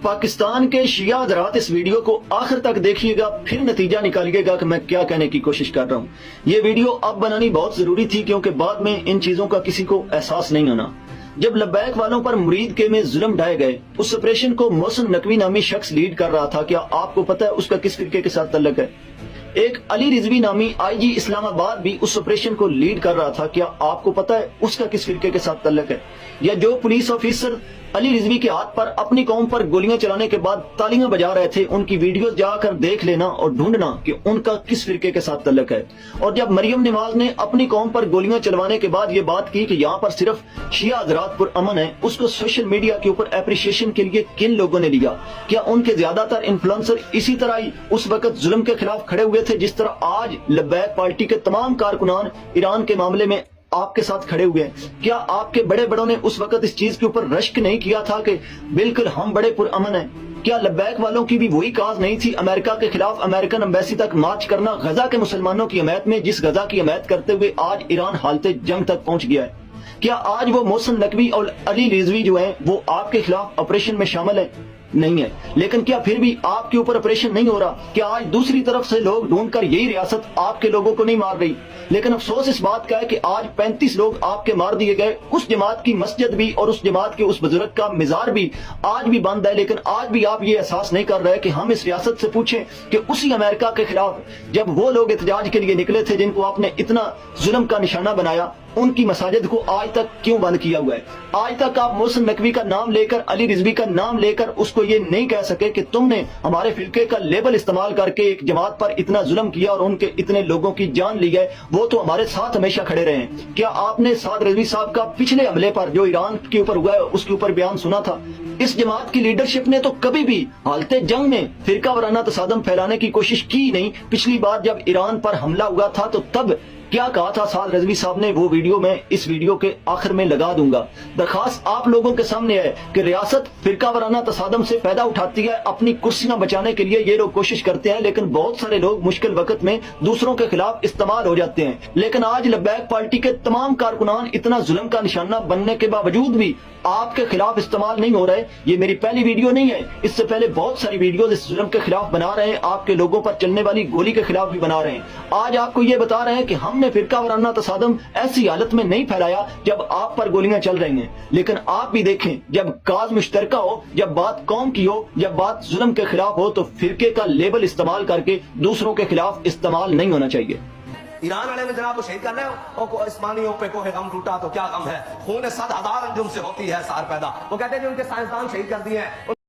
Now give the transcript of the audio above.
پاکستان کے شیعہ حضرات اس ویڈیو کو آخر تک دیکھیے گا، پھر نتیجہ نکالیے گا کہ میں کیا کہنے کی کوشش کر رہا ہوں۔ یہ ویڈیو اب بنانی بہت ضروری تھی کیونکہ بعد میں ان چیزوں کا کسی کو احساس نہیں ہونا۔ جب لبیک والوں پر مرید کے میں ظلم ڈھائے گئے، اس آپریشن کو محسن نقوی نامی شخص لیڈ کر رہا تھا۔ کیا آپ کو پتہ ہے اس کا کس فرقے کے ساتھ تعلق ہے؟ ایک علی رضوی نامی آئی جی اسلام آباد بھی اس آپریشن کو لیڈ کر رہا تھا۔ کیا آپ کو پتہ ہے اس کا کس فرقے کے ساتھ تعلق ہے؟ یا جو پولیس آفیسر علی رضوی کے ہاتھ پر اپنی قوم پر گولیاں چلانے کے بعد تالیاں بجا رہے تھے، ان کی ویڈیوز جا کر دیکھ لینا اور ڈھونڈنا کہ ان کا کس فرقے کے ساتھ تعلق ہے۔ اور جب مریم نواز نے اپنی قوم پر گولیاں چلوانے کے بعد یہ بات کی کہ یہاں پر صرف شیعہ حضرات پر امن ہے، اس کو سوشل میڈیا کے اوپر اپریشیشن کے لیے کن لوگوں نے لیا؟ کیا ان کے زیادہ تر انفلوئنسر اسی طرح ہی اس وقت ظلم کے خلاف کھڑے ہوئے تھے جس طرح آج لبیک پارٹی کے تمام کارکنان ایران کے معاملے میں آپ کے ساتھ کھڑے ہوئے ہیں؟ کیا آپ کے بڑے بڑوں نے اس وقت اس چیز کے اوپر رشک نہیں کیا تھا کہ بالکل ہم بڑے پرامن ہیں؟ کیا لبیک والوں کی بھی وہی کاز نہیں تھی امریکہ کے خلاف امریکن ایمبیسی تک مارچ کرنا غزہ کے مسلمانوں کی حمایت میں، جس غزہ کی حمایت کرتے ہوئے آج ایران حالت جنگ تک پہنچ گیا ہے؟ کیا آج وہ محسن نقوی اور علی رضوی جو ہیں وہ آپ کے خلاف آپریشن میں شامل ہیں؟ نہیں ہے۔ لیکن کیا پھر بھی آپ کے اوپر آپریشن نہیں ہو رہا؟ کیا آج دوسری طرف سے لوگ ڈھونڈ کر یہی ریاست آپ کے لوگوں کو نہیں مار رہی؟ لیکن افسوس اس بات کا ہے کہ آج 35 لوگ آپ کے مار دیے گئے۔ اس جماعت کی مسجد بھی اور اس جماعت کے اس بزرگ کا مزار بھی آج بھی بند ہے، لیکن آج بھی آپ یہ احساس نہیں کر رہے کہ ہم اس ریاست سے پوچھیں کہ اسی امریکہ کے خلاف جب وہ لوگ احتجاج کے لیے نکلے تھے جن کو آپ نے اتنا ظلم کا نشانہ بنایا، ان کی مساجد کو آج تک کیوں بند کیا ہوا ہے؟ آج تک آپ محسن نقوی کا نام لے کر، علی رضوی کا نام لے کر اس کو یہ نہیں کہہ سکے کہ تم نے ہمارے فرقے کا لیبل استعمال کر کے ایک جماعت پر اتنا ظلم کیا اور ان کے اتنے لوگوں کی جان لی ہے۔ وہ تو ہمارے ساتھ ہمیشہ کھڑے رہے ہیں۔ کیا آپ نے سعد رضوی صاحب کا پچھلے حملے پر جو ایران کے اوپر ہوا ہے اس کے اوپر بیان سنا تھا؟ اس جماعت کی لیڈرشپ نے تو کبھی بھی حالت جنگ میں فرقہ وارانہ تصادم پھیلانے کی کوشش کی نہیں۔ پچھلی بار جب ایران پر حملہ ہوا تھا تو تب کیا کہا تھا سعد رضوی صاحب نے؟ وہ ویڈیو میں اس ویڈیو کے آخر میں لگا دوں گا۔ درخواست آپ لوگوں کے سامنے ہے کہ ریاست فرقہ وارانہ تصادم سے فائدہ اٹھاتی ہے، اپنی کرسیاں بچانے کے لیے یہ لوگ کوشش کرتے ہیں، لیکن بہت سارے لوگ مشکل وقت میں دوسروں کے خلاف استعمال ہو جاتے ہیں۔ لیکن آج لبیک پارٹی کے تمام کارکنان اتنا ظلم کا نشانہ بننے کے باوجود بھی آپ کے خلاف استعمال نہیں ہو رہے۔ یہ میری پہلی ویڈیو نہیں ہے، اس سے پہلے بہت ساری ویڈیوز اس ظلم کے خلاف بنا رہے ہیں، آپ کے لوگوں پر چلنے والی گولی کے خلاف بھی بنا رہے ہیں۔ آج آپ کو یہ بتا رہے ہیں کہ ہم نے فرقہ وارانہ تصادم ایسی حالت میں نہیں پھیلایا جب آپ پر گولیاں چل رہی ہیں، لیکن آپ بھی دیکھیں جب کاز مشترکہ ہو، جب بات قوم کی ہو، جب بات ظلم کے خلاف ہو تو فرقے کا لیبل استعمال کر کے دوسروں کے خلاف استعمال نہیں ہونا چاہیے۔ ایران والے میں جناب وہ شہید کرنے اسمانیوں پہ کوہ غم ٹوٹا تو کیا غم ہے، خون 100,000 انجم سے ہوتی ہے سار پیدا۔ وہ کہتے ہیں کہ ان کے سائنسدان شہید کر دیے ہیں۔